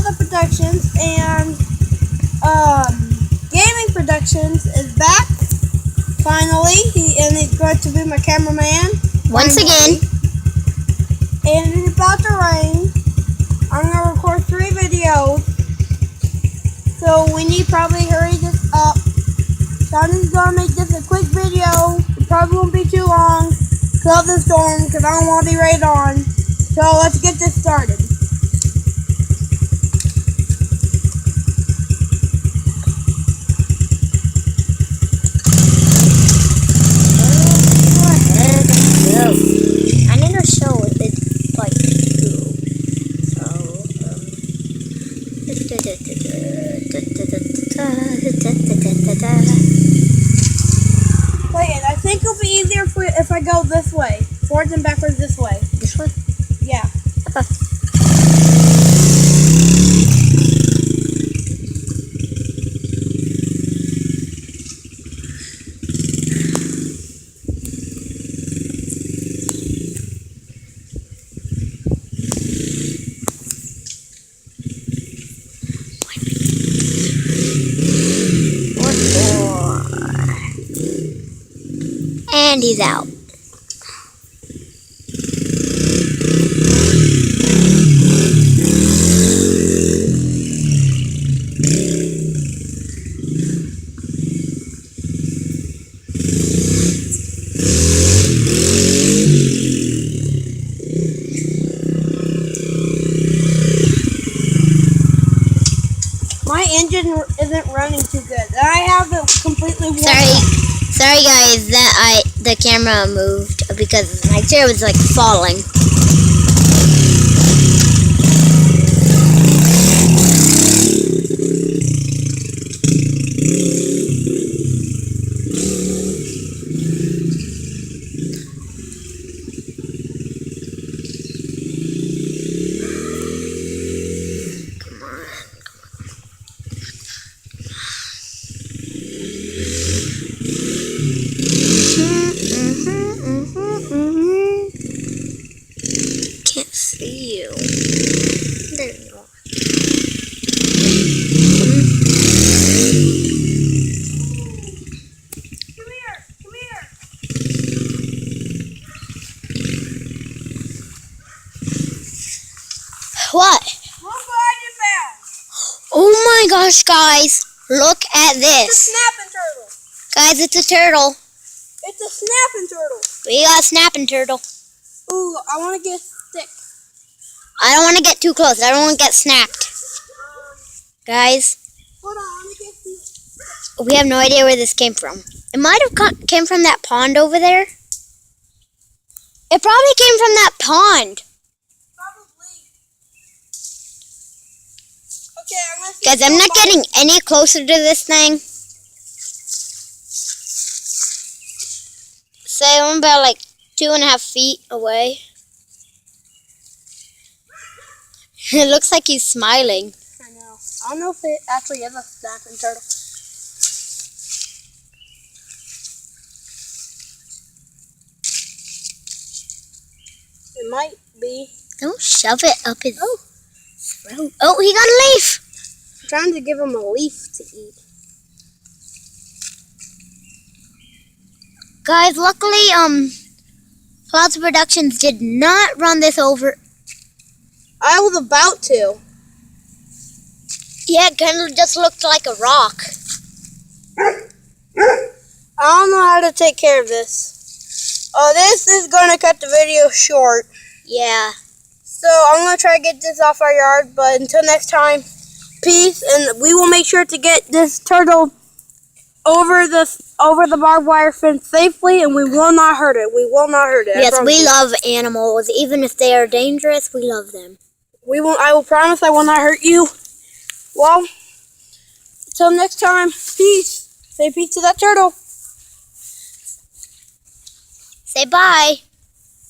Plaza Productions and Gaming Productions is back. Finally, he's going to be my cameraman. Once again. And it's about to rain. I'm going to record 3 videos. So we need to probably hurry this up. So I'm just going to make this a quick video. It probably won't be too long because of the storm, because I don't want to be right on. So let's get this started. I need to show it like Wait, I think it'll be easier if I go this way. Forwards and backwards this way. this one. Yeah. And he's out. My engine isn't running too good. I have it completely warmed Sorry guys that the camera moved because my chair was like falling. Can't see you. There you are. Come here. What? Look what I just found. Oh my gosh, guys. Look at It's a this. snapping turtle. Guys, it's a turtle. It's a snapping turtle. We got a snapping turtle. Ooh, I want to get a stick. I don't want to get too close. I don't want to get snapped. Guys, Hold on, I want to get the... we have no idea where this came from. It might have came from that pond over there. It probably came from that pond. Probably. Okay, I'm going to see... Guys, I'm not getting any closer to this thing. Say I'm about like 2.5 feet away. It looks like he's smiling. I know. I don't know if it actually is a snapping turtle. It might be. Don't shove it up his throat. Oh, he got a leaf. I'm trying to give him a leaf to eat. Guys, luckily, Plaza Productions did not run this over. I was about to. Yeah, it kind of just looked like a rock. I don't know how to take care of this. Oh, this is going to cut the video short. Yeah. So I'm going to try to get this off our yard. But until next time, peace. And we will make sure to get this turtle over the barbed wire fence safely. And we will not hurt it. We will not hurt it. Yes, we love animals. Even if they are dangerous, we love them. I will promise I will not hurt you. Well, until next time, peace. Say peace to that turtle. Say bye.